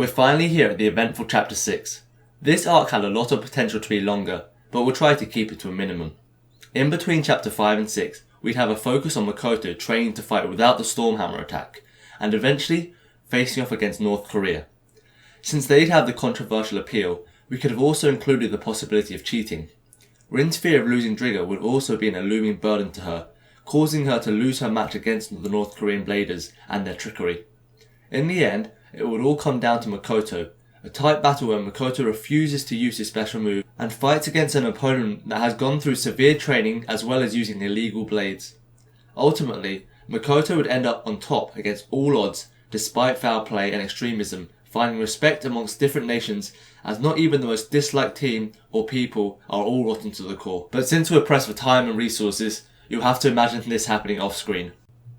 We're finally here at the eventful chapter 6. This arc had a lot of potential to be longer, but we'll try to keep it to a minimum. In between chapter 5 and 6, we'd have a focus on Makoto training to fight without the Stormhammer attack, and eventually facing off against North Korea. Since they'd have the controversial appeal, we could have also included the possibility of cheating. Rin's fear of losing Drigger would also be a looming burden to her, causing her to lose her match against the North Korean bladers and their trickery. In the end, it would all come down to Makoto, a tight battle where Makoto refuses to use his special move and fights against an opponent that has gone through severe training as well as using illegal blades. Ultimately, Makoto would end up on top against all odds despite foul play and extremism, finding respect amongst different nations as not even the most disliked team or people are all rotten to the core. But since we're pressed for time and resources, you'll have to imagine this happening off screen.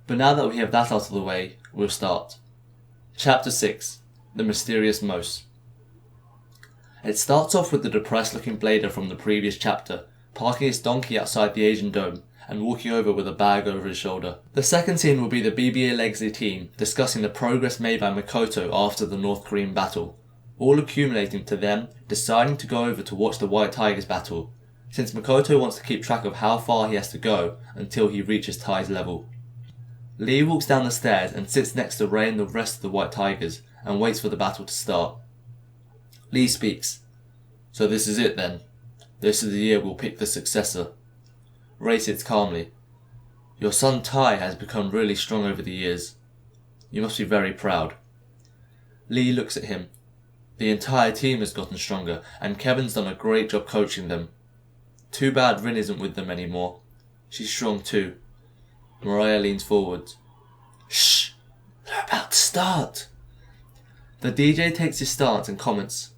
But now that we have that out of the way, we'll start. Chapter 6. The Mysterious Mose. It starts off with the depressed looking blader from the previous chapter, parking his donkey outside the Asian Dome and walking over with a bag over his shoulder. The second scene will be the BBA Legacy team discussing the progress made by Makoto after the North Korean battle, all accumulating to them deciding to go over to watch the White Tigers battle, since Makoto wants to keep track of how far he has to go until he reaches Tai's level. Lee walks down the stairs and sits next to Ray and the rest of the White Tigers and waits for the battle to start. Lee speaks. So this is it then. This is the year we'll pick the successor. Ray sits calmly. Your son Tai has become really strong over the years. You must be very proud. Lee looks at him. The entire team has gotten stronger and Kevin's done a great job coaching them. Too bad Rin isn't with them anymore. She's strong too. Mariah leans forward. Shh! They're about to start. The DJ takes his stance and comments.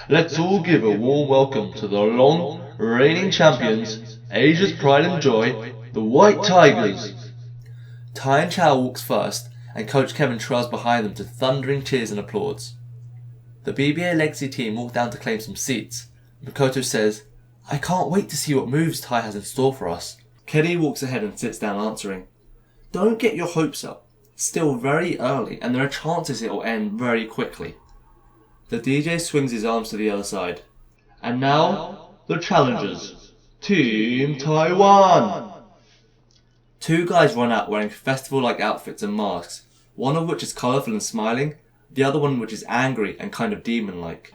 Let's all give a warm welcome to the long reigning champions, Asia's pride and joy, the White Tigers. Tai and Chow walks first and Coach Kevin trails behind them to thundering cheers and applause. The BBA Legacy team walk down to claim some seats. Makoto says, I can't wait to see what moves Tai has in store for us. Kenny walks ahead and sits down answering. Don't get your hopes up. It's still very early and there are chances it will end very quickly. The DJ swings his arms to the other side. And now, the challengers. Team Taiwan! Two guys run out wearing festival-like outfits and masks, one of which is colourful and smiling, the other one which is angry and kind of demon-like.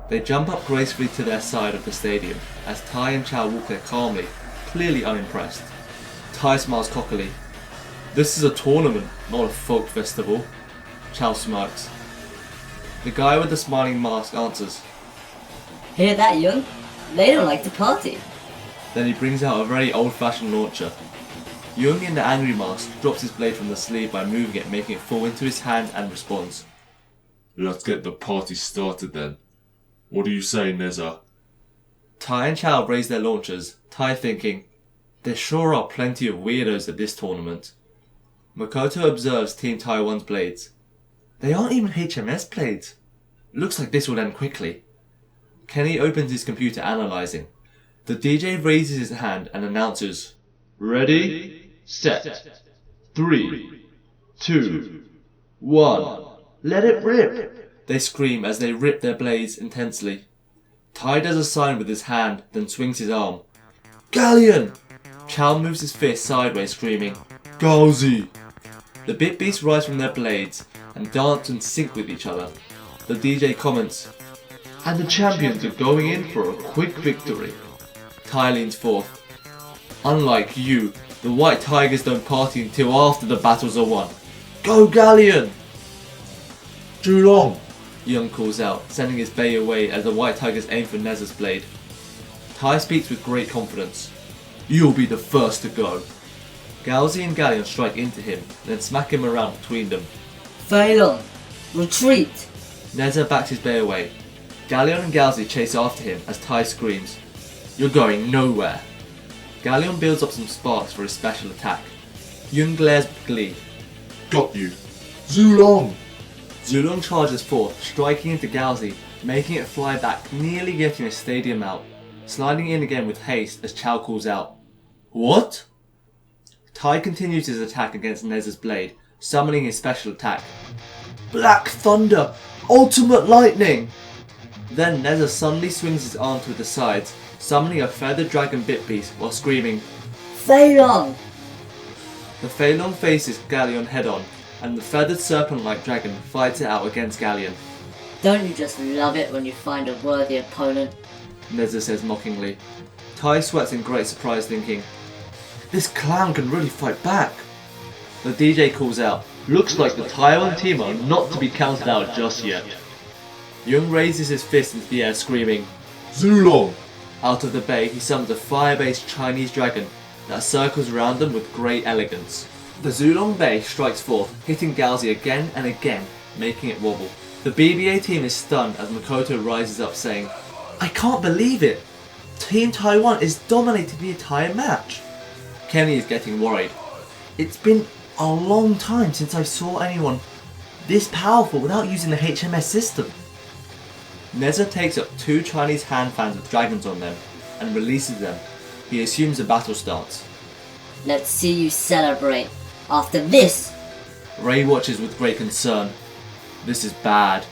They jump up gracefully to their side of the stadium as Tai and Chow walk there calmly, clearly unimpressed. Tai smiles cockily. This is a tournament, not a folk festival. Chow smirks. The guy with the smiling mask answers. Hear that, Young? They don't like to party. Then he brings out a very old-fashioned launcher. Young in the angry mask drops his blade from the sleeve by moving it, making it fall into his hand and responds. Let's get the party started then. What do you say, Neza? Tai and Chow raise their launchers, Tai thinking, there sure are plenty of weirdos at this tournament. Makoto observes Team Taiwan's blades. They aren't even HMS blades. Looks like this will end quickly. Kenny opens his computer analysing. The DJ raises his hand and announces, Ready, set, 3, 2, 1, let it rip! They scream as they rip their blades intensely. Tai does a sign with his hand, then swings his arm. Galleon! Chow moves his fist sideways, screaming, Gauzy! The Bit Beasts rise from their blades and dance in sync with each other. The DJ comments, and the champions are going in for a quick victory. Tai leans forth. Unlike you, the White Tigers don't party until after the battles are won. Go Galleon! Zhulong! Young calls out, sending his bay away as the White Tigers aim for Neza's blade. Tai speaks with great confidence. You'll be the first to go. Galzy and Galleon strike into him, then smack him around between them. Phelan, retreat! Neza backs his bay away. Galleon and Galzy chase after him as Tai screams, You're going nowhere! Galleon builds up some sparks for his special attack. Young glares with glee. Got you! Zhulong! Zhulong charges forth, striking into Galzy, making it fly back, nearly getting a stadium out, sliding in again with haste as Chow calls out, What? Tai continues his attack against Neza's blade, summoning his special attack. Black Thunder! Ultimate lightning! Then Neza suddenly swings his arm to the sides, summoning a feathered dragon bit piece while screaming, Phelan! The Phelan faces Galleon head on, and the feathered serpent-like dragon fights it out against Galleon. Don't you just love it when you find a worthy opponent? Neza says mockingly. Tai sweats in great surprise thinking, this clown can really fight back. The DJ calls out, looks like the Taiwan team are not to be counted out just yet. Jung raises his fist into the air screaming, Zulong! Out of the bay he summons a fire-based Chinese dragon that circles around them with great elegance. The Zulong Bay strikes forth, hitting Galzi again and again, making it wobble. The BBA team is stunned as Makoto rises up saying, I can't believe it! Team Taiwan is dominating the entire match! Kenny is getting worried. It's been a long time since I saw anyone this powerful without using the HMS system. Neza takes up 2 Chinese hand fans with dragons on them and releases them. He assumes a battle stance. Let's see you celebrate. After this! Ray watches with great concern. This is bad.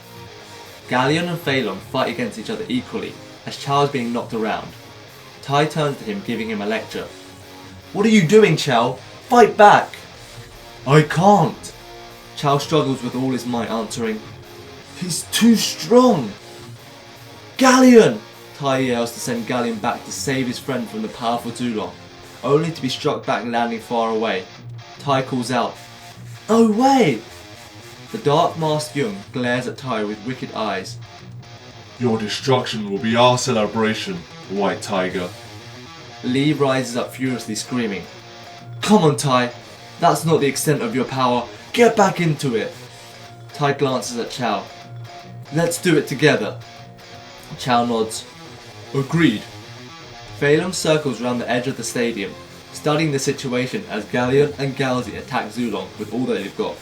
Galleon and Phelan fight against each other equally as Chao is being knocked around. Tai turns to him, giving him a lecture. What are you doing, Chao? Fight back! I can't! Chao struggles with all his might, answering, he's too strong! Galleon! Tai yells to send Galleon back to save his friend from the powerful Zulong, only to be struck back landing far away. Tai calls out, no way! The dark masked Jung glares at Tai with wicked eyes. Your destruction will be our celebration, White Tiger. Lee rises up furiously screaming, come on Tai, that's not the extent of your power, get back into it! Tai glances at Chao. Let's do it together. Chao nods. Agreed. Phelan circles around the edge of the stadium, studying the situation as Galleon and Galzi attack Zulong with all that they've got.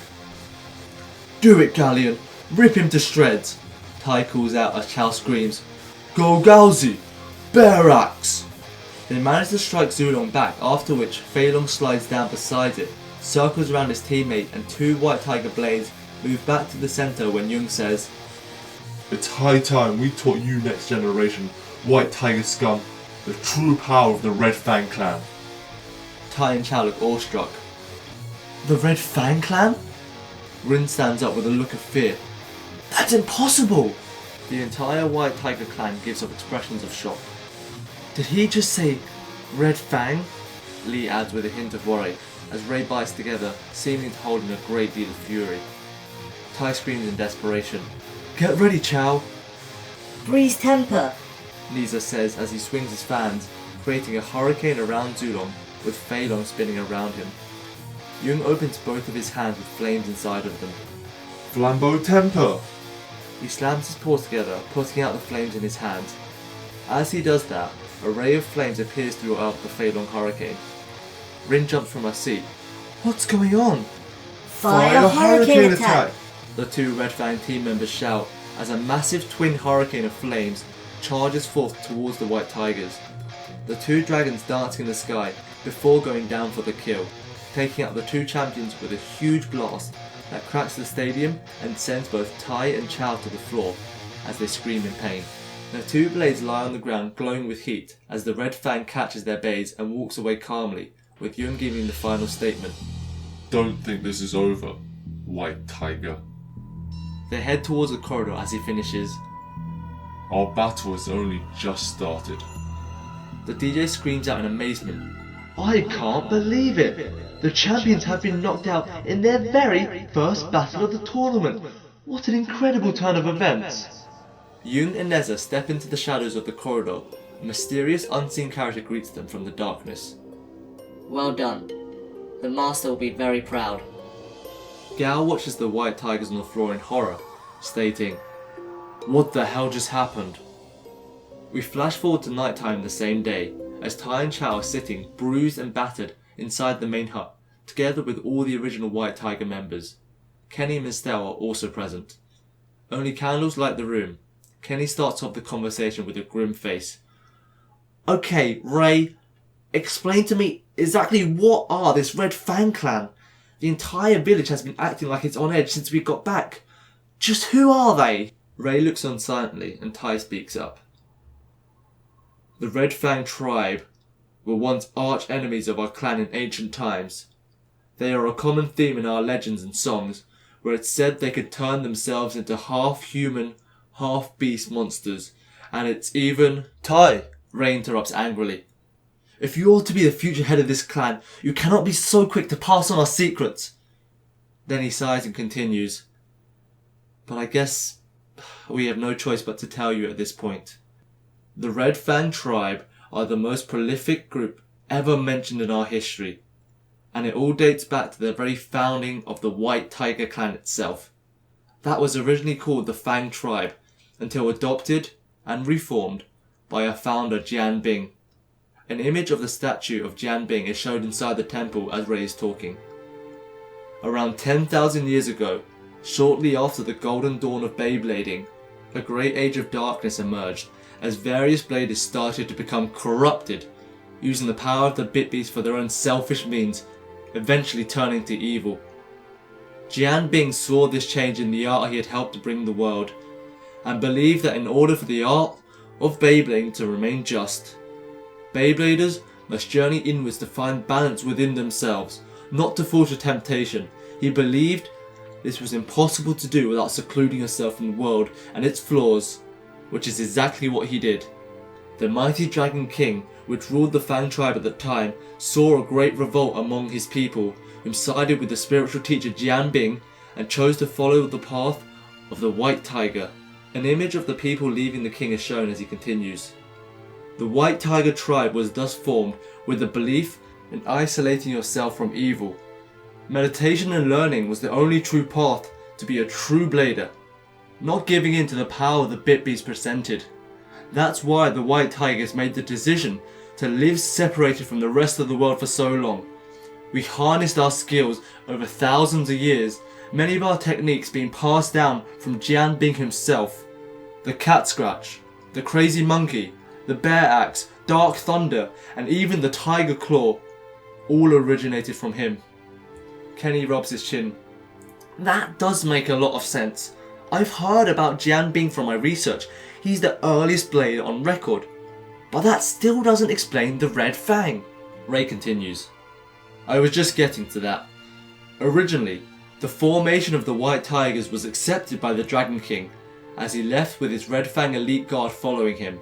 Do it, Galleon! Rip him to shreds! Tai calls out as Chao screams, Go Galzi! Bear axe! They manage to strike Zulong back, after which Phelan slides down beside it, circles around his teammate, and 2 White Tiger blades move back to the centre when Jung says, It's high time we taught you next generation, White Tiger scum, the true power of the Red Fang clan. Tai and Chao look awestruck. The Red Fang clan? Rin stands up with a look of fear. That's impossible! The entire White Tiger clan gives off expressions of shock. Did he just say Red Fang? Lee adds with a hint of worry, as Ray bites together, seeming to hold in a great deal of fury. Tai screams in desperation. Get ready, Chao! Breeze temper! Lisa says as he swings his fans, creating a hurricane around Zulong, with Phelan spinning around him. Jung opens both of his hands with flames inside of them. Flambeau temper! He slams his paws together, putting out the flames in his hands. As he does that, a ray of flames appears throughout the Phelan hurricane. Rin jumps from her seat. What's going on? Fire hurricane attack! The 2 Red Fang team members shout as a massive twin hurricane of flames charges forth towards the White Tigers. The 2 dragons dancing in the sky before going down for the kill, taking out the 2 champions with a huge blast that cracks the stadium and sends both Tai and Chao to the floor as they scream in pain. The 2 blades lie on the ground glowing with heat as the Red Fang catches their blades and walks away calmly, with Jung giving the final statement. Don't think this is over, White Tiger. They head towards the corridor as he finishes. Our battle has only just started. The DJ screams out in amazement. I can't believe it! The champions have been knocked out in their very first battle of the tournament! What an incredible turn of events! Jung and Neza step into the shadows of the corridor. A mysterious unseen character greets them from the darkness. Well done. The master will be very proud. Gao watches the White Tigers on the floor in horror, stating, What the hell just happened? We flash forward to nighttime the same day, as Tai and Chao are sitting, bruised and battered, inside the main hut, together with all the original White Tiger members. Kenny and Estelle are also present. Only candles light the room. Kenny starts off the conversation with a grim face. Okay, Ray, explain to me exactly what are this Red Fang clan? The entire village has been acting like it's on edge since we got back. Just who are they? Ray looks on silently and Tai speaks up. The Red Fang tribe were once arch enemies of our clan in ancient times. They are a common theme in our legends and songs, where it's said they could turn themselves into half-human, half-beast monsters, and it's even... Tai! Ray interrupts angrily. If you are to be the future head of this clan, you cannot be so quick to pass on our secrets. Then he sighs and continues. But I guess we have no choice but to tell you at this point. The Red Fang tribe are the most prolific group ever mentioned in our history, and it all dates back to the very founding of the White Tiger clan itself. That was originally called the Fang tribe, until adopted and reformed by our founder Jian Bing. An image of the statue of Jian Bing is shown inside the temple as Ray is talking. Around 10,000 years ago, shortly after the golden dawn of Beyblading, a great age of darkness emerged as various bladers started to become corrupted, using the power of the bit-beasts for their own selfish means, eventually turning to evil. Jian Bing saw this change in the art he had helped to bring the world, and believed that in order for the art of Beyblading to remain just, Beybladers must journey inwards to find balance within themselves, not to fall to temptation. He believed this was impossible to do without secluding yourself from the world and its flaws, which is exactly what he did. The mighty Dragon King, which ruled the Fang tribe at the time, saw a great revolt among his people, whom sided with the spiritual teacher Jian Bing and chose to follow the path of the White Tiger. An image of the people leaving the king is shown as he continues. The White Tiger tribe was thus formed with the belief in isolating yourself from evil. Meditation and learning was the only true path to be a true blader, not giving in to the power the bit beast presented. That's why the White Tigers made the decision to live separated from the rest of the world for so long. We harnessed our skills over thousands of years, many of our techniques being passed down from Jian Bing himself. The cat scratch, the crazy monkey, the bear axe, dark thunder, and even the tiger claw all originated from him. Kenny rubs his chin. That does make a lot of sense. I've heard about Jian Bing from my research. He's the earliest blader on record. But that still doesn't explain the Red Fang. Ray continues. I was just getting to that. Originally, the formation of the White Tigers was accepted by the Dragon King, as he left with his Red Fang elite guard following him.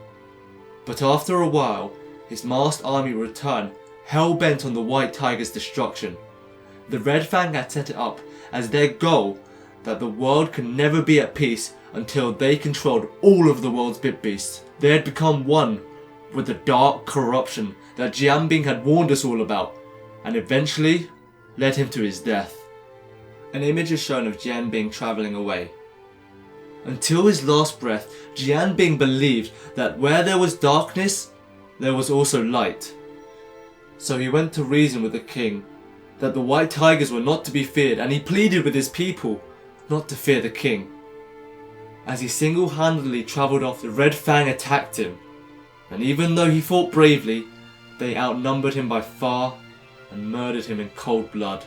But after a while, his masked army returned, hell-bent on the White Tiger's destruction. The Red Fang had set it up as their goal that the world can never be at peace until they controlled all of the world's bit beasts. They had become one with the dark corruption that Jian Bing had warned us all about, and eventually led him to his death. An image is shown of Jian Bing travelling away. Until his last breath, Jian Bing believed that where there was darkness, there was also light. So he went to reason with the king that the White Tigers were not to be feared, and he pleaded with his people not to fear the king. As he single-handedly travelled off, the Red Fang attacked him, and even though he fought bravely, they outnumbered him by far and murdered him in cold blood.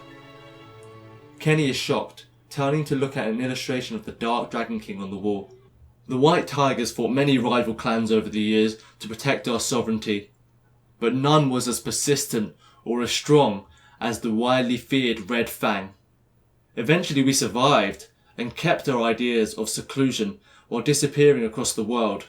Kenny is shocked, turning to look at an illustration of the Dark Dragon King on the wall. The White Tigers fought many rival clans over the years to protect our sovereignty, but none was as persistent or as strong as the widely feared Red Fang. Eventually we survived and kept our ideas of seclusion while disappearing across the world.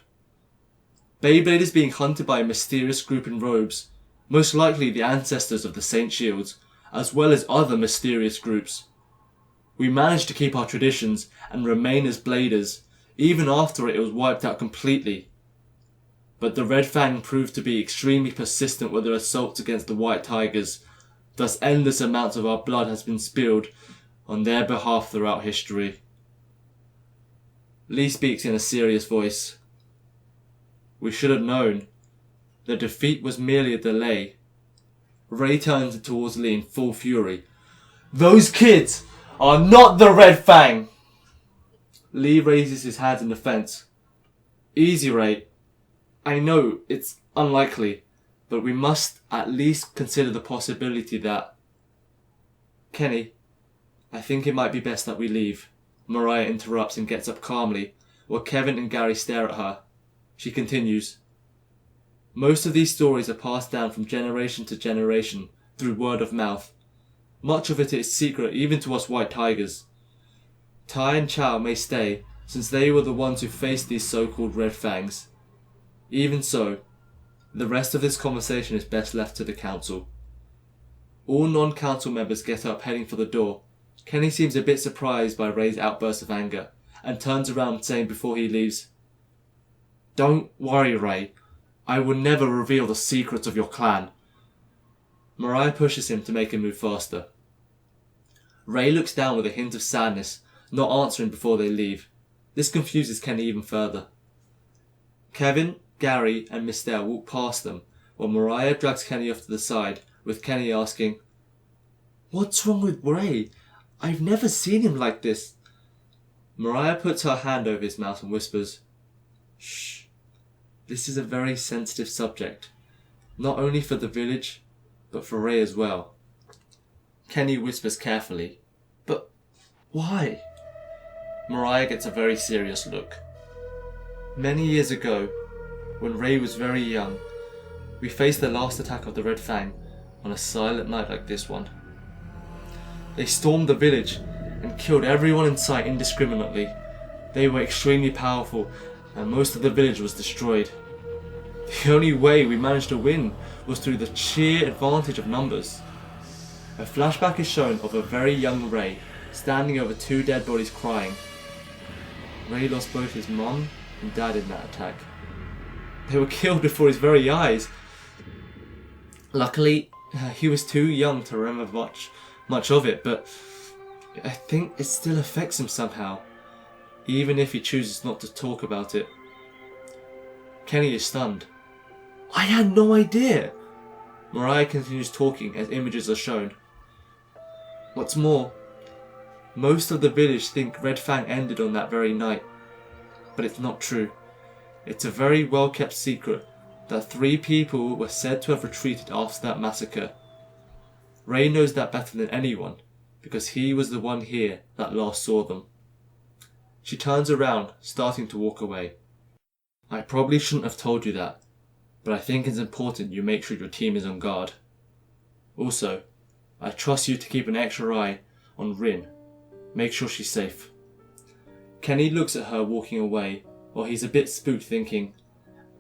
Beyblade is being hunted by a mysterious group in robes, most likely the ancestors of the Saint Shields, as well as other mysterious groups. We managed to keep our traditions and remain as bladers, even after it was wiped out completely. But the Red Fang proved to be extremely persistent with their assaults against the White Tigers, thus endless amounts of our blood has been spilled on their behalf throughout history. Lee speaks in a serious voice. We should have known. The defeat was merely a delay. Ray turns towards Lee in full fury. Those kids are not the Red Fang! Lee raises his hands in defense. Easy, Ray. I know it's unlikely, but we must at least consider the possibility that... Kenny, I think it might be best that we leave. Mariah interrupts and gets up calmly, while Kevin and Gary stare at her. She continues, "Most of these stories are passed down from generation to generation through word of mouth. Much of it is secret even to us white tigers. Tai and Chow may stay, since they were the ones who faced these so-called red fangs. Even so, the rest of this conversation is best left to the council." All non-council members get up, heading for the door. Kenny seems a bit surprised by Ray's outburst of anger, and turns around saying before he leaves, "Don't worry, Ray. I will never reveal the secrets of your clan." Mariah pushes him to make him move faster. Ray looks down with a hint of sadness, not answering before they leave. This confuses Kenny even further. Kevin, Gary and Miss Dale walk past them, while Mariah drags Kenny off to the side, with Kenny asking, "What's wrong with Ray? I've never seen him like this." Mariah puts her hand over his mouth and whispers, "Shh. This is a very sensitive subject, not only for the village, but for Ray as well." Kenny whispers carefully, "But why?" Mariah gets a very serious look. "Many years ago, when Ray was very young, we faced the last attack of the Red Fang on a silent night like this one. They stormed the village and killed everyone in sight indiscriminately. They were extremely powerful, and most of the village was destroyed. The only way we managed to win was through the sheer advantage of numbers." A flashback is shown of a very young Ray standing over two dead bodies crying. Ray lost both his mum and dad in that attack. They were killed before his very eyes. Luckily, he was too young to remember much of it, but I think it still affects him somehow, even if he chooses not to talk about it. Kenny is stunned. "I had no idea!" Mariah continues talking as images are shown. "What's more, most of the village think Red Fang ended on that very night, but it's not true. It's a very well kept secret that 3 people were said to have retreated after that massacre. Ray knows that better than anyone, because he was the one here that last saw them." She turns around, starting to walk away. "I probably shouldn't have told you that, but I think it's important you make sure your team is on guard. Also, I trust you to keep an extra eye on Rin. Make sure she's safe." Kenny looks at her walking away, while he's a bit spooked thinking,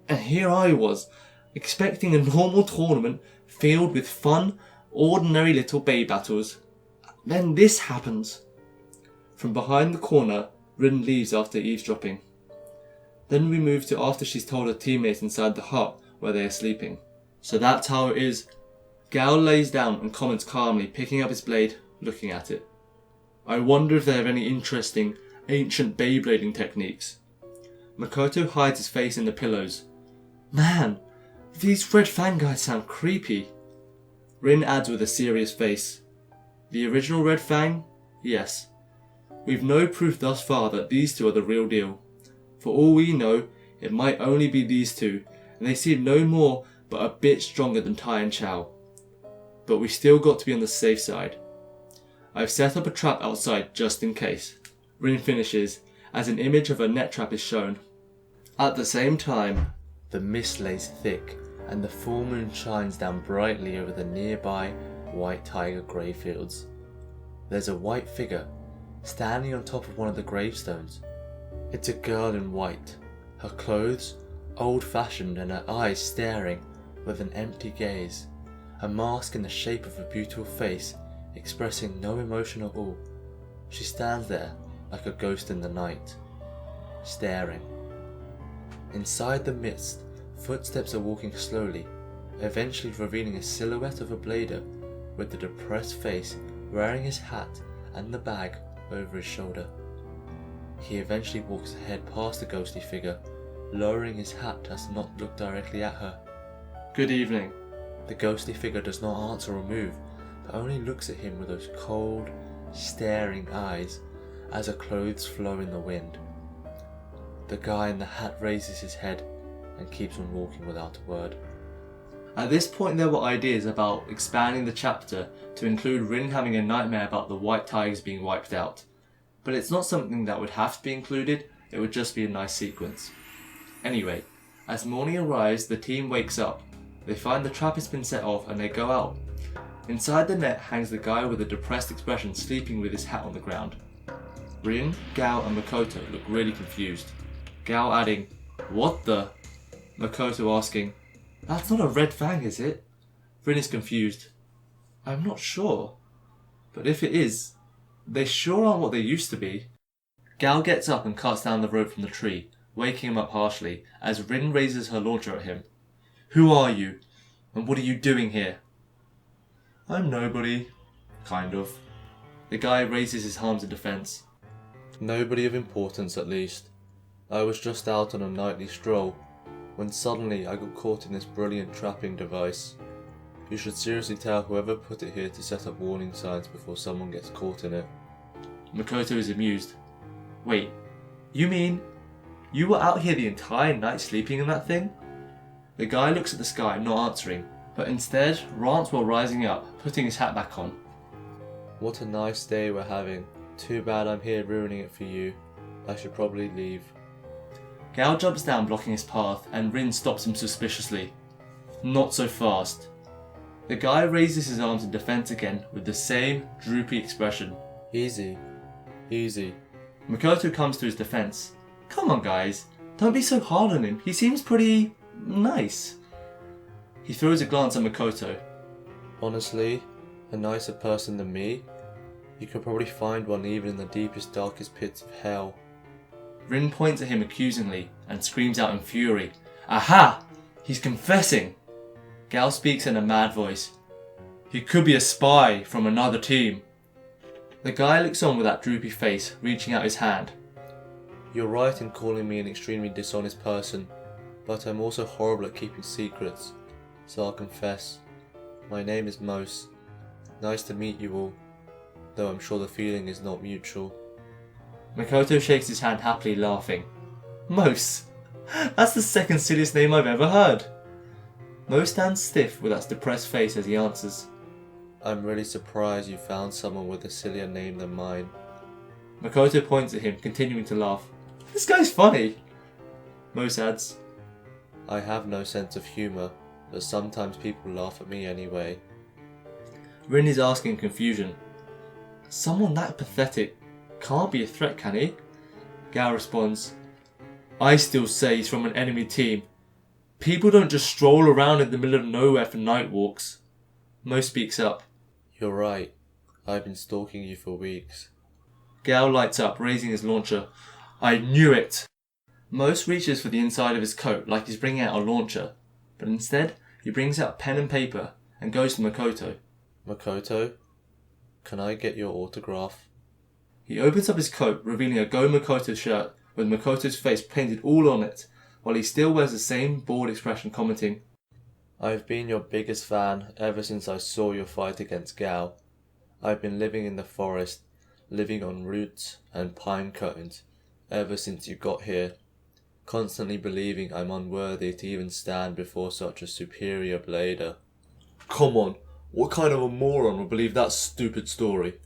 and here I was, expecting a normal tournament filled with fun, ordinary little bay battles. Then this happens. From behind the corner, Rin leaves after eavesdropping. Then we move to after she's told her teammates inside the hut where they are sleeping. "So that's how it is." Gal lays down and comments calmly, picking up his blade, looking at it. "I wonder if they have any interesting, ancient Beyblading techniques." Makoto hides his face in the pillows. "Man, these Red Fang guys sound creepy." Rin adds with a serious face, "The original Red Fang? Yes. We've no proof thus far that these 2 are the real deal. For all we know, it might only be these 2, and they seem no more but a bit stronger than Tai and Chow. But we still got to be on the safe side. I've set up a trap outside just in case." Rin finishes, as an image of a net trap is shown. At the same time, the mist lays thick, and the full moon shines down brightly over the nearby white tiger gravefields. There's a white figure standing on top of one of the gravestones. It's a girl in white, her clothes old-fashioned and her eyes staring with an empty gaze, a mask in the shape of a beautiful face expressing no emotion at all. She stands there like a ghost in the night, staring. Inside the mist, footsteps are walking slowly, eventually revealing a silhouette of a blader with the depressed face, wearing his hat and the bag over his shoulder. He eventually walks ahead past the ghostly figure, lowering his hat as to not look directly at her. "Good evening." The ghostly figure does not answer or move, but only looks at him with those cold, staring eyes as her clothes flow in the wind. The guy in the hat raises his head and keeps on walking without a word. At this point there were ideas about expanding the chapter to include Rin having a nightmare about the white tigers being wiped out, but it's not something that would have to be included it would just be a nice sequence. Anyway, as morning arrives, the team wakes up. They find the trap has been set off and they go out. Inside the net hangs the guy with a depressed expression sleeping with his hat on the ground. Rin, Gao and Makoto look really confused. Gao adding, "What the?" Makoto asking, "That's not a red fang, is it?" Rin is confused. "I'm not sure. But if it is, they sure aren't what they used to be." Gao gets up and cuts down the rope from the tree, waking him up harshly as Rin raises her launcher at him. "Who are you? And what are you doing here?" "I'm nobody. Kind of." The guy raises his arms in defense. "Nobody of importance, at least. I was just out on a nightly stroll, when suddenly I got caught in this brilliant trapping device. You should seriously tell whoever put it here to set up warning signs before someone gets caught in it." Makoto is amused. "Wait, you mean you were out here the entire night sleeping in that thing?" The guy looks at the sky, not answering, but instead rants while rising up, putting his hat back on. "What a nice day we're having. Too bad I'm here ruining it for you. I should probably leave." Gao jumps down, blocking his path, and Rin stops him suspiciously. "Not so fast." The guy raises his arms in defense again with the same droopy expression. "Easy, easy." Makoto comes to his defense. "Come on guys, don't be so hard on him. He seems pretty nice." He throws a glance at Makoto. "Honestly, a nicer person than me? You could probably find one even in the deepest, darkest pits of hell." Rin points at him accusingly and screams out in fury. "Aha! He's confessing!" Gao speaks in a mad voice. "He could be a spy from another team." The guy looks on with that droopy face, reaching out his hand. "You're right in calling me an extremely dishonest person, but I'm also horrible at keeping secrets, so I'll confess. My name is Mose. Nice to meet you all, though I'm sure the feeling is not mutual." Makoto shakes his hand happily, laughing. "Mose? That's the second silliest name I've ever heard." Mose stands stiff with that depressed face as he answers. "I'm really surprised you found someone with a sillier name than mine." Makoto points at him, continuing to laugh. "This guy's funny." Mose adds, "I have no sense of humour, but sometimes people laugh at me anyway." Rin is asking in confusion. "Someone that pathetic can't be a threat, can he?" Gao responds, "I still say he's from an enemy team. People don't just stroll around in the middle of nowhere for night walks." Mo speaks up. "You're right. I've been stalking you for weeks." Gao lights up, raising his launcher. "I knew it!" Mose reaches for the inside of his coat like he's bringing out a launcher, but instead he brings out pen and paper and goes to Makoto. "Makoto, can I get your autograph?" He opens up his coat, revealing a Go Makoto shirt with Makoto's face painted all on it, while he still wears the same bored expression, commenting, "I've been your biggest fan ever since I saw your fight against Gao. I've been living in the forest, living on roots and pine cones, ever since you got here, constantly believing I'm unworthy to even stand before such a superior blader." "Come on, what kind of a moron would believe that stupid story?"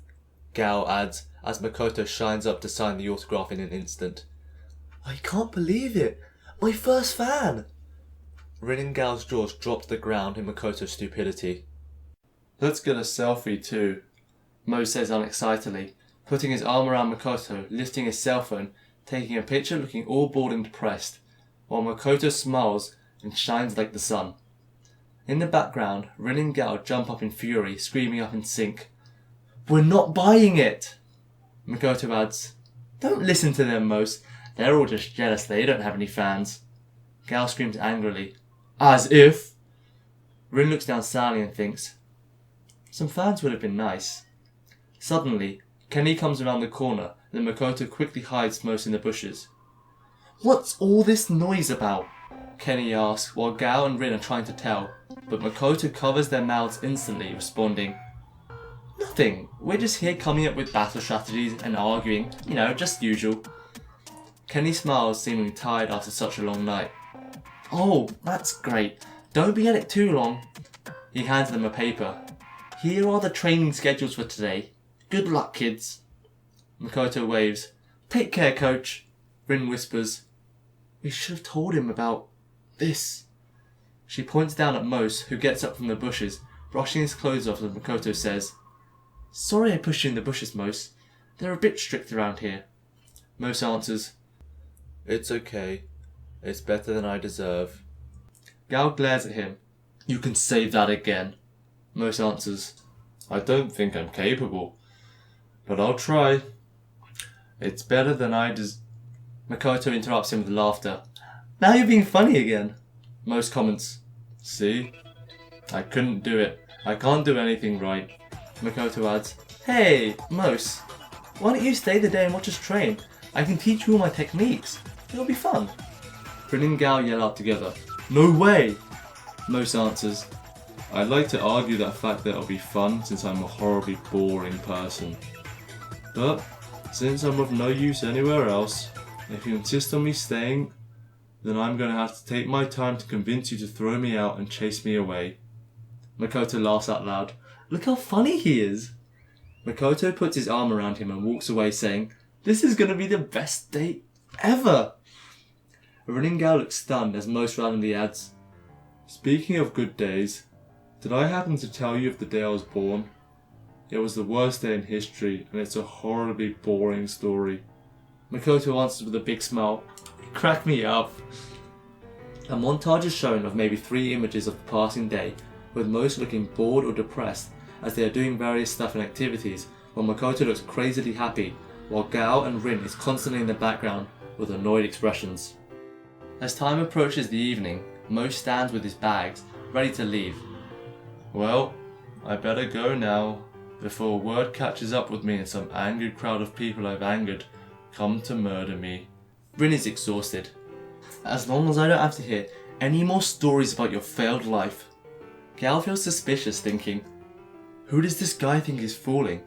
Gao adds, as Makoto shines up to sign the autograph in an instant. "I can't believe it! My first fan!" Rin and Gao's jaws drop to the ground in Makoto's stupidity. "Let's get a selfie too," Mo says unexcitedly, putting his arm around Makoto, lifting his cell phone, taking a picture looking all bored and depressed, while Makoto smiles and shines like the sun. In the background, Rin and Gao jump up in fury, screaming up in sync, "We're not buying it!" Makoto adds, "Don't listen to them, Mose. They're all just jealous they don't have any fans." Gao screams angrily, "As if!" Rin looks down sadly and thinks, some fans would have been nice. Suddenly, Kenny comes around the corner, and Makoto quickly hides Mose in the bushes. "What's all this noise about?" Kenny asks, while Gao and Rin are trying to tell, but Makoto covers their mouths instantly, responding, "Nothing. We're just here coming up with battle strategies and arguing, just usual." Kenny smiles, seeming tired after such a long night. "Oh, that's great. Don't be at it too long." He hands them a paper. "Here are the training schedules for today. Good luck, kids." Makoto waves. "Take care, coach." Rin whispers, "We should have told him about this." She points down at Mose, who gets up from the bushes, brushing his clothes off, and Makoto says, "Sorry I pushed you in the bushes, Mose. They're a bit strict around here." Mose answers, "It's okay. It's better than I deserve." Gal glares at him. "You can say that again." Mose answers, "I don't think I'm capable, but I'll try. It's better than I Makoto interrupts him with laughter. "Now you're being funny again." Mose comments, "See? I couldn't do it. I can't do anything right." Makoto adds, "Hey, Mose, why don't you stay the day and watch us train? I can teach you all my techniques. It'll be fun." Rin and Gal yell out together, "No way!" Mose answers, "I'd like to argue that fact that it'll be fun since I'm a horribly boring person. But since I'm of no use anywhere else, if you insist on me staying, then I'm going to have to take my time to convince you to throw me out and chase me away." Makoto laughs out loud. "Look how funny he is." Makoto puts his arm around him and walks away saying, "This is going to be the best date ever." Rin and Gal looks stunned as Mose randomly adds, "Speaking of good days, did I happen to tell you of the day I was born? It was the worst day in history, and it's a horribly boring story." Makoto answers with a big smile, "Crack me up." A montage is shown of maybe 3 images of the passing day, with Mose looking bored or depressed as they are doing various stuff and activities, while Makoto looks crazily happy, while Gal and Rin is constantly in the background with annoyed expressions. As time approaches the evening, Mose stands with his bags, ready to leave. "Well, I better go now, before word catches up with me and some angry crowd of people I've angered come to murder me." Rin is exhausted. "As long as I don't have to hear any more stories about your failed life." Gal feels suspicious, thinking, "Who does this guy think he's fooling?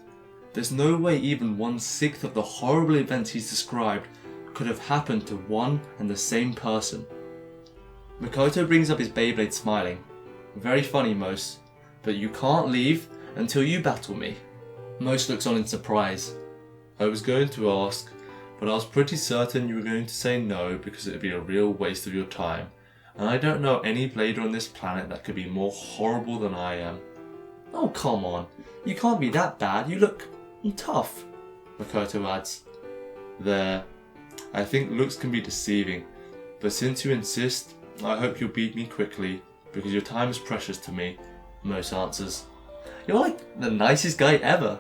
There's no way even 1/6 of the horrible events he's described could have happened to one and the same person." Makoto brings up his Beyblade smiling. "Very funny, Mose, but you can't leave until you battle me." Mose looks on in surprise. "I was going to ask, but I was pretty certain you were going to say no because it would be a real waste of your time, and I don't know any blader on this planet that could be more horrible than I am." "Oh, come on. You can't be that bad. You look tough," Makoto adds. "There. I think looks can be deceiving, but since you insist, I hope you'll beat me quickly, because your time is precious to me," Mose answers. "You're like the nicest guy ever."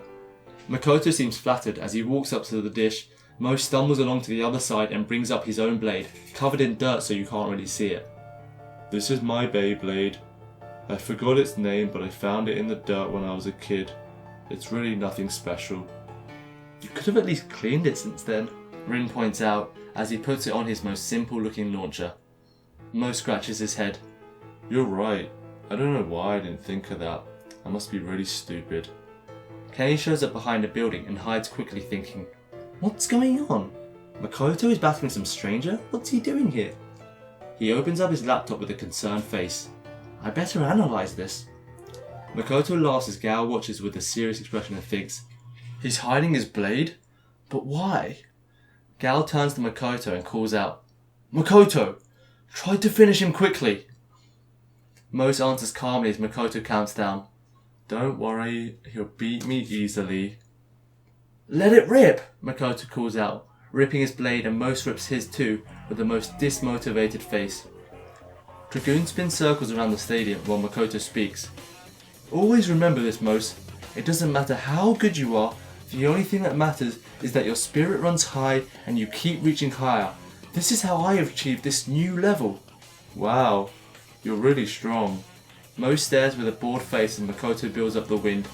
Makoto seems flattered as he walks up to the dish. Mose stumbles along to the other side and brings up his own blade, covered in dirt so you can't really see it. "This is my Beyblade. I forgot its name, but I found it in the dirt when I was a kid. It's really nothing special." "You could have at least cleaned it since then," Rin points out as he puts it on his most simple looking launcher. Mose scratches his head. "You're right. I don't know why I didn't think of that. I must be really stupid." Kenny shows up behind a building and hides quickly, thinking, "What's going on? Makoto is battling some stranger? What's he doing here?" He opens up his laptop with a concerned face. "I better analyse this." Makoto laughs as Gal watches with a serious expression and thinks, "He's hiding his blade? But why?" Gal turns to Makoto and calls out, "Makoto! Try to finish him quickly!" Mose answers calmly as Makoto counts down. "Don't worry, he'll beat me easily." "Let it rip!" Makoto calls out, ripping his blade, and Mose rips his too, with the most dismotivated face. Dragoon spins circles around the stadium while Makoto speaks. "Always remember this, Mose. It doesn't matter how good you are, the only thing that matters is that your spirit runs high and you keep reaching higher. This is how I have achieved this new level." "Wow, you're really strong." Mose stares with a bored face as Makoto builds up the wind.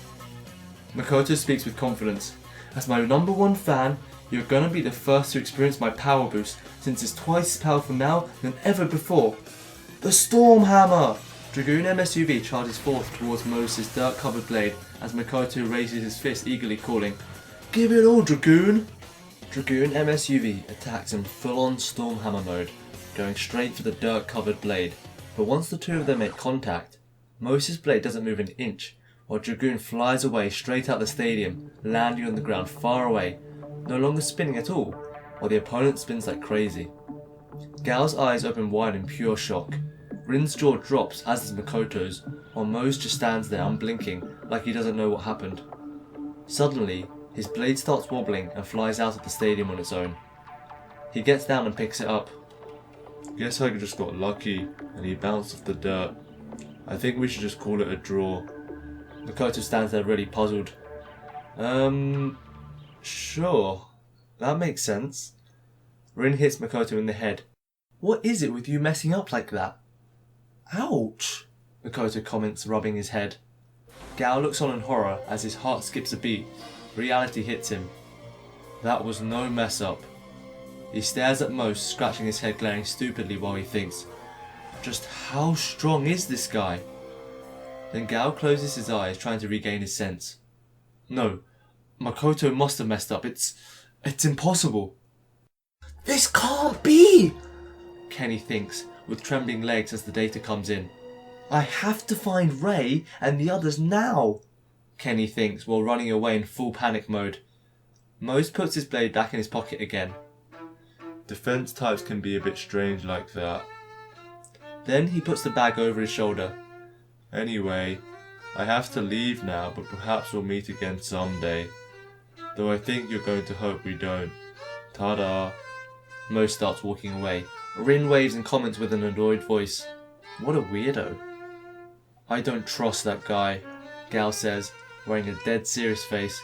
Makoto speaks with confidence. "As my #1 fan, you're gonna be the first to experience my power boost, since it's twice as powerful now than ever before. The Storm Hammer!" Dragoon MSUV charges forth towards Mose's dirt-covered blade as Makoto raises his fist eagerly, calling, "Give it all, Dragoon!" Dragoon MSUV attacks in full-on Storm Hammer mode, going straight for the dirt-covered blade. But once the two of them make contact, Mose's blade doesn't move an inch, while Dragoon flies away straight out the stadium, landing on the ground far away, no longer spinning at all. while the opponent spins like crazy. Gao's eyes open wide in pure shock. Rin's jaw drops, as does Makoto's, while Mo's just stands there unblinking like he doesn't know what happened. Suddenly, his blade starts wobbling and flies out of the stadium on its own. He gets down and picks it up. Guess I just got lucky and he bounced off the dirt. I think we should just call it a draw. Makoto stands there really puzzled. Sure. That makes sense. Rin hits Makoto in the head. What is it with you messing up like that? Ouch! Makoto comments, rubbing his head. Gao looks on in horror as his heart skips a beat. Reality hits him. That was no mess up. He stares at Mo, scratching his head, glaring stupidly while he thinks, just how strong is this guy? Then Gao closes his eyes, trying to regain his sense. No, Makoto must have messed up. It's impossible. This can't be! Kenny thinks, with trembling legs as the data comes in. I have to find Ray and the others now, Kenny thinks while running away in full panic mode. Mose puts his blade back in his pocket again. Defense types can be a bit strange like that. Then he puts the bag over his shoulder. Anyway, I have to leave now, but perhaps we'll meet again someday. Though I think you're going to hope we don't. Ta-da! Mo starts walking away. Rin waves and comments with an annoyed voice. What a weirdo. I don't trust that guy, Gao says, wearing a dead serious face.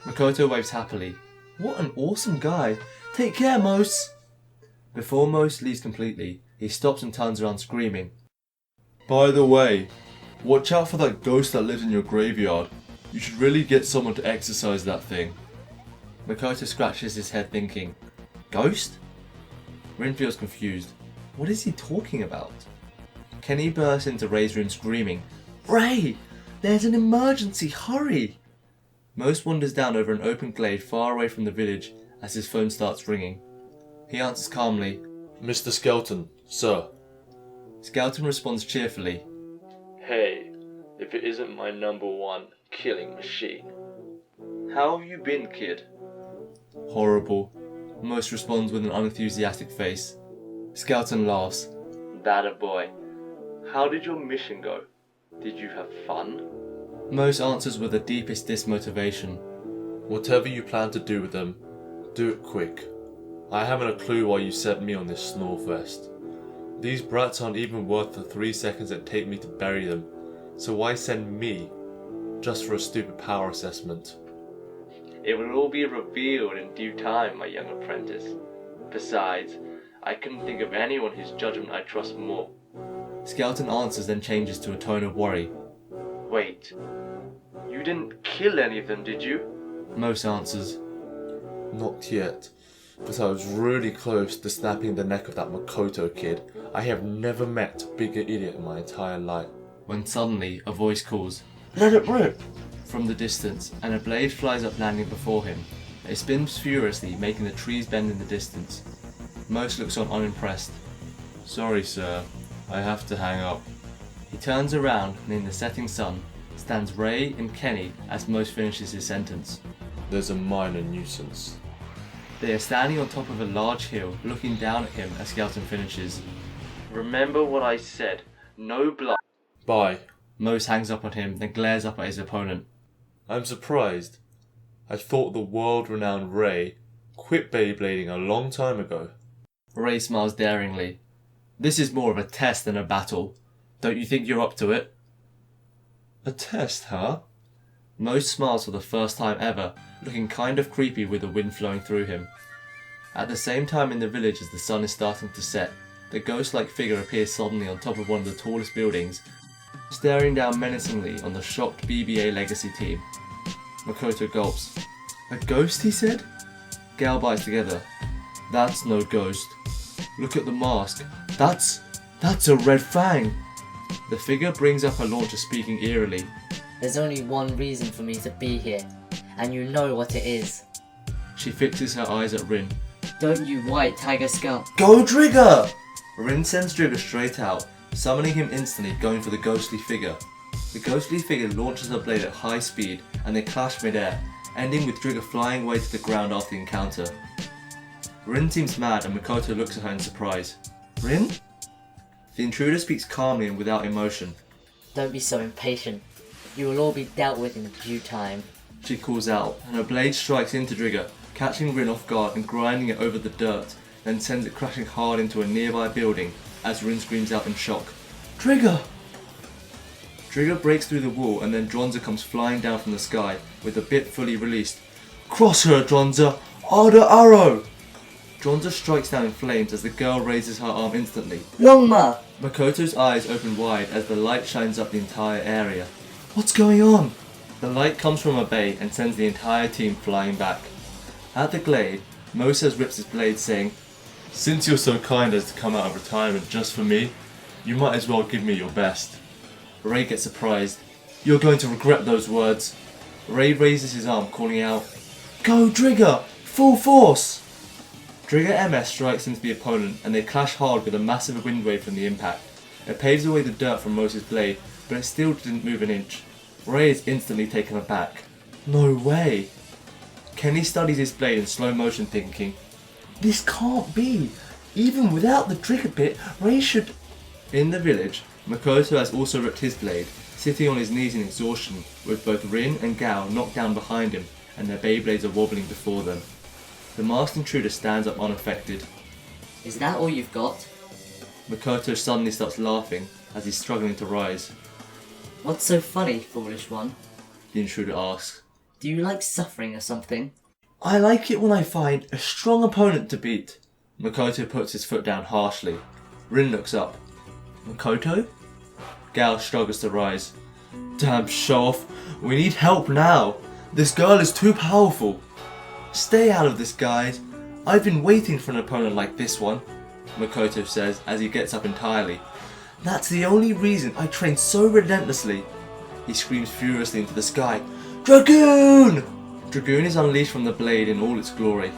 Makoto waves happily. What an awesome guy. Take care, Mose. Before Mose leaves completely, he stops and turns around screaming. By the way, watch out for that ghost that lives in your graveyard. You should really get someone to exorcise that thing. Makoto scratches his head thinking, ghost? Rin feels confused. What is he talking about? Kenny bursts into Ray's room screaming, Ray! There's an emergency, hurry! Mose wanders down over an open glade far away from the village as his phone starts ringing. He answers calmly, Mr. Skelton, sir. Skelton responds cheerfully, Hey, if it isn't my #1 killing machine. How have you been, kid? Horrible. Mose responds with an unenthusiastic face. Skelton laughs. That a boy. How did your mission go? Did you have fun? Mose answers with the deepest dismotivation. Whatever you plan to do with them, do it quick. I haven't a clue why you sent me on this snorefest. These brats aren't even worth the 3 seconds it'd take me to bury them, so why send me? Just for a stupid power assessment. It will all be revealed in due time, my young apprentice. Besides, I couldn't think of anyone whose judgment I trust more. Skelton answers, then changes to a tone of worry. Wait, you didn't kill any of them, did you? Mose answers. Not yet, but I was really close to snapping the neck of that Makoto kid. I have never met a bigger idiot in my entire life. When suddenly a voice calls, Let it rip! From the distance, and a blade flies up landing before him. It spins furiously, making the trees bend in the distance. Mose looks on unimpressed. Sorry, sir. I have to hang up. He turns around and in the setting sun stands Ray and Kenny as Mose finishes his sentence. There's a minor nuisance. They are standing on top of a large hill, looking down at him as Skelton finishes. Remember what I said. No blood. Bye. Mose hangs up on him, then glares up at his opponent. I'm surprised. I thought the world-renowned Ray quit Beyblading a long time ago. Ray smiles daringly. This is more of a test than a battle. Don't you think you're up to it? A test, huh? Mose smiles for the first time ever, looking kind of creepy with the wind flowing through him. At the same time in the village as the sun is starting to set, the ghost-like figure appears suddenly on top of one of the tallest buildings, staring down menacingly on the shocked BBA Legacy team. Makoto gulps. A ghost, he said? Gal bites together. That's no ghost. Look at the mask. That's a red fang. The figure brings up her launcher, speaking eerily. There's only one reason for me to be here, and you know what it is. She fixes her eyes at Rin. Don't you white tiger scum. Go Drigger! Rin sends Drigger straight out, summoning him instantly, going for the ghostly figure. The ghostly figure launches her blade at high speed, and they clash mid-air, ending with Drigger flying away to the ground after the encounter. Rin seems mad and Makoto looks at her in surprise. Rin? The intruder speaks calmly and without emotion. Don't be so impatient. You will all be dealt with in due time. She calls out, and her blade strikes into Trigger, catching Rin off guard and grinding it over the dirt, then sends it crashing hard into a nearby building as Rin screams out in shock. Trigger! Trigger breaks through the wall and then Dronza comes flying down from the sky with the bit fully released. Cross her, Dronza! Arda arrow! Dronza strikes down in flames as the girl raises her arm instantly. Longma! Makoto's eyes open wide as the light shines up the entire area. What's going on? The light comes from a bay and sends the entire team flying back. At the glade, Moses rips his blade saying, Since you're so kind as to come out of retirement just for me, you might as well give me your best. Ray gets surprised. You're going to regret those words. Ray raises his arm calling out, Go Trigger! Full force! Trigger MS strikes into the opponent and they clash hard with a massive wind wave from the impact. It paves away the dirt from Moses' blade, but it still didn't move an inch. Ray is instantly taken aback. No way! Kenny studies his blade in slow motion thinking, This can't be! Even without the trigger bit, Ray should... In the village, Makoto has also ripped his blade, sitting on his knees in exhaustion, with both Rin and Gao knocked down behind him and their Beyblades are wobbling before them. The masked intruder stands up unaffected. Is that all you've got? Makoto suddenly starts laughing as he's struggling to rise. What's so funny, foolish one? The intruder asks. Do you like suffering or something? I like it when I find a strong opponent to beat. Makoto puts his foot down harshly. Rin looks up. Makoto? Gao struggles to rise. Damn show-off, we need help now. This girl is too powerful. Stay out of this, guys. I've been waiting for an opponent like this one, Makoto says as he gets up entirely. That's the only reason I trained so relentlessly. He screams furiously into the sky. Dragoon! Dragoon is unleashed from the blade in all its glory.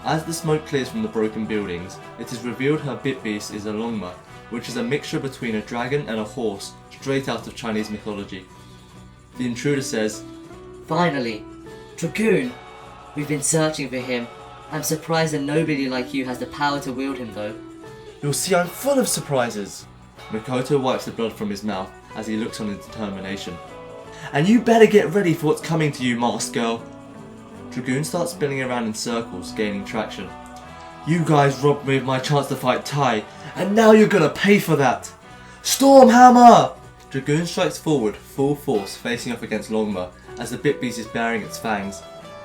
As the smoke clears from the broken buildings, it is revealed her bit beast is a longma, which is a mixture between a dragon and a horse, straight out of Chinese mythology. The intruder says, Finally! Dragoon! We've been searching for him. I'm surprised that nobody like you has the power to wield him though. You'll see I'm full of surprises. Makoto wipes the blood from his mouth as he looks on in determination. And you better get ready for what's coming to you, masked girl. Dragoon starts spinning around in circles, gaining traction. You guys robbed me of my chance to fight Tai, and now you're gonna pay for that! Storm Hammer! Dragoon strikes forward, full force, facing off against Longma, as the bit beast is baring its fangs,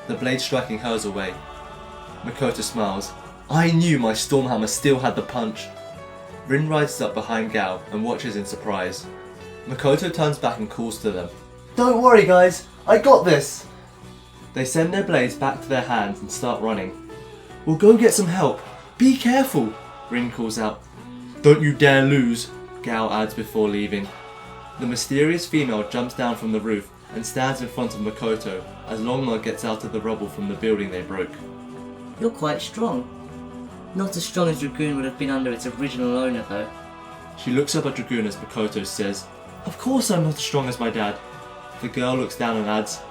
the blade striking hers away. Makoto smiles. I knew my Storm Hammer still had the punch. Rin rises up behind Gao and watches in surprise. Makoto turns back and calls to them. Don't worry guys, I got this! They send their blades back to their hands and start running. We'll go get some help. Be careful, Rin calls out. Don't you dare lose, Gao adds before leaving. The mysterious female jumps down from the roof and stands in front of Makoto as Longma gets out of the rubble from the building they broke. You're quite strong. Not as strong as Dragoon would have been under its original owner though. She looks up at Dragoon as Makoto says, Of course I'm not as strong as my dad. The girl looks down and adds,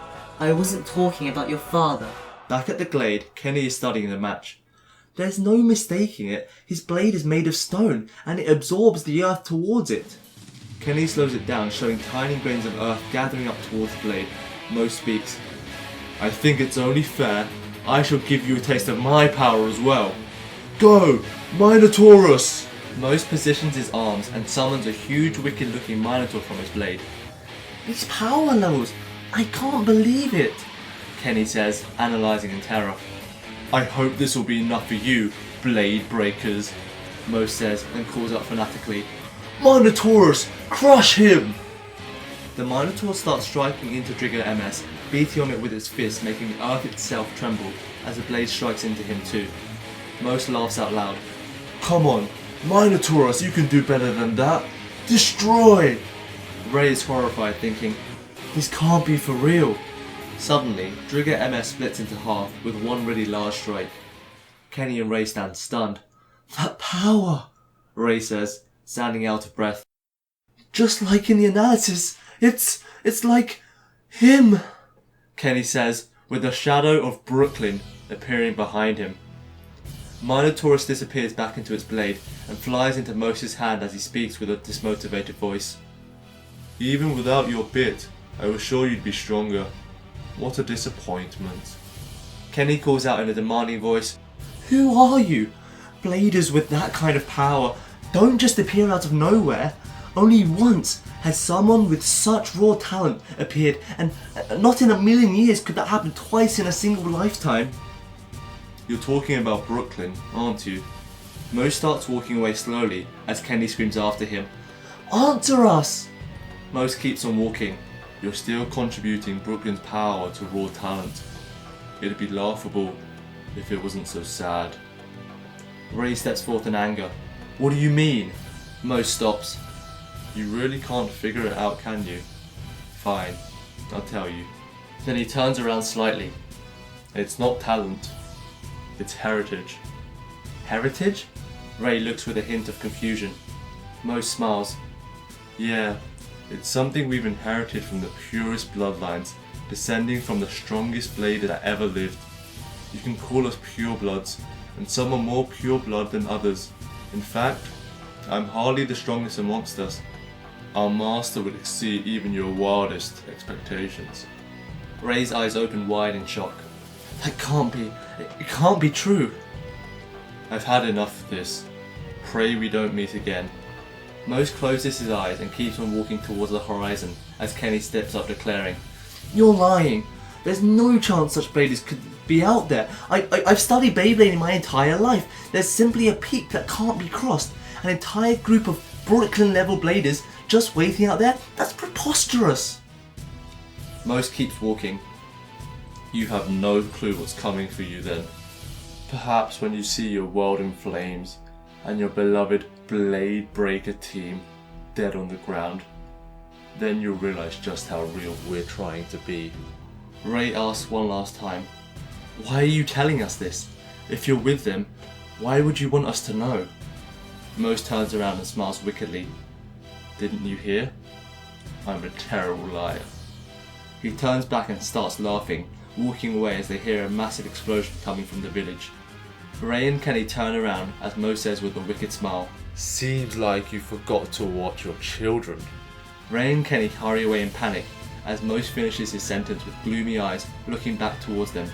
I wasn't talking about your father. Back at the glade, Kenny is studying the match. There's no mistaking it. His blade is made of stone and it absorbs the earth towards it. Kenny slows it down, showing tiny grains of earth gathering up towards the blade. Mo speaks. I think it's only fair. I shall give you a taste of my power as well. Go, Minotaurus! Mose positions his arms and summons a huge wicked looking Minotaur from his blade. These power levels! I can't believe it! Kenny says, analysing in terror. I hope this will be enough for you, blade breakers, Mose says and calls out fanatically. Minotaurus, crush him! The Minotaur starts striking into Trigger MS, beating on it with its fist, making the earth itself tremble as the blade strikes into him too. Mose laughs out loud. Come on, Minotaurus, you can do better than that! Destroy! Ray is horrified, thinking, this can't be for real. Suddenly, Trigger MS splits into half with one really large strike. Kenny and Ray stand stunned. That power! Ray says, sounding out of breath. Just like in the analysis, it's like him, Kenny says, with the shadow of Brooklyn appearing behind him. Minotaurus disappears back into its blade and flies into Moses' hand as he speaks with a dismotivated voice. Even without your bit, I was sure you'd be stronger. What a disappointment. Kenny calls out in a demanding voice, "Who are you? Bladers with that kind of power don't just appear out of nowhere. Only once has someone with such raw talent appeared, and not in a million years could that happen twice in a single lifetime." You're talking about Brooklyn, aren't you? Mo starts walking away slowly as Kenny screams after him, "Answer us!" Most keeps on walking. You're still contributing Brooklyn's power to raw talent. It'd be laughable if it wasn't so sad. Ray steps forth in anger. "What do you mean?" Mo stops. "You really can't figure it out, can you? Fine, I'll tell you." Then he turns around slightly. "It's not talent. It's heritage." "Heritage?" Ray looks with a hint of confusion. Mo smiles. "Yeah, it's something we've inherited from the purest bloodlines, descending from the strongest blade that ever lived. You can call us purebloods, and some are more pure blood than others. In fact, I'm hardly the strongest amongst us. Our master would exceed even your wildest expectations." Ray's eyes open wide in shock. It can't be true." "I've had enough of this. Pray we don't meet again." Most closes his eyes and keeps on walking towards the horizon as Kenny steps up declaring, "You're lying. There's no chance such bladers could be out there. I've studied Beyblading my entire life. There's simply a peak that can't be crossed. An entire group of Brooklyn level bladers just waiting out there? That's preposterous." Most keeps walking. "You have no clue what's coming for you then. Perhaps when you see your world in flames and your beloved Blade Breaker team dead on the ground, then you'll realize just how real we're trying to be." Ray asks one last time, "Why are you telling us this? If you're with them, why would you want us to know?" Most turns around and smiles wickedly. "Didn't you hear? I'm a terrible liar." He turns back and starts laughing, walking away as they hear a massive explosion coming from the village. Ray and Kenny turn around as Mo says with a wicked smile, Seems like you forgot to watch your children. Ray and Kenny hurry away in panic as Most finishes his sentence with gloomy eyes looking back towards them.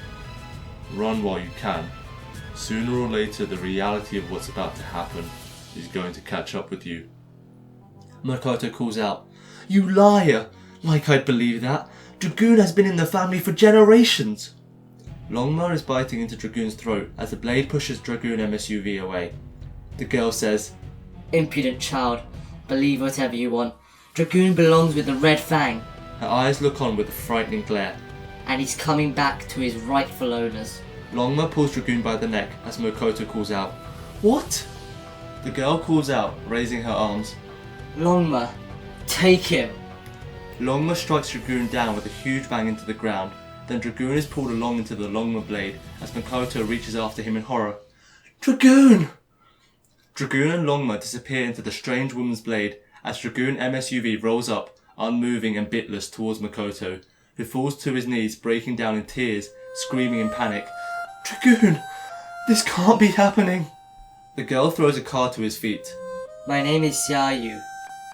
Run while you can. Sooner or later the reality of what's about to happen is going to catch up with you. Makoto calls out, "You liar! Like I'd believe that. Dragoon has been in the family for generations." Longmo is biting into Dragoon's throat as the blade pushes Dragoon MSUV away. The girl says, "Impudent child, believe whatever you want. Dragoon belongs with the Red Fang, Her eyes look on with a frightening glare. and he's coming back to his rightful owners." Longmo pulls Dragoon by the neck as Makoto calls out, "What?" The girl calls out, raising her arms. Longma, take him. Longma strikes Dragoon down with a huge bang into the ground. Then Dragoon is pulled along into the Longma blade as Makoto reaches after him in horror. "Dragoon!" Dragoon and Longma disappear into the strange woman's blade as Dragoon MSUV rolls up, unmoving and bitless, towards Makoto, who falls to his knees, breaking down in tears, screaming in panic, "Dragoon! This can't be happening!" The girl throws a card to his feet. My name is Xia Yu,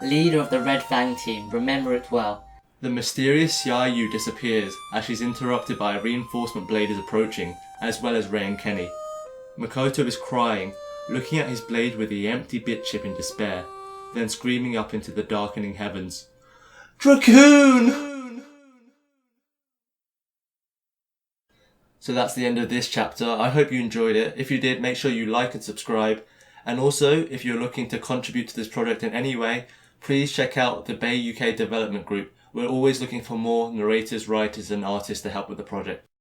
leader of the Red Fang team. Remember it well. The mysterious Xia Yu disappears as she's interrupted by a reinforcement bladers approaching, as well as Ray and Kenny. Makoto is crying, looking at his blade with the empty bit chip in despair, then screaming up into the darkening heavens, "Dragoon!" So that's the end of this chapter. I hope you enjoyed it. If you did, make sure you like and subscribe. And also, if you're looking to contribute to this project in any way, please check out the Bay UK Development Group. We're always looking for more narrators, writers and artists to help with the project.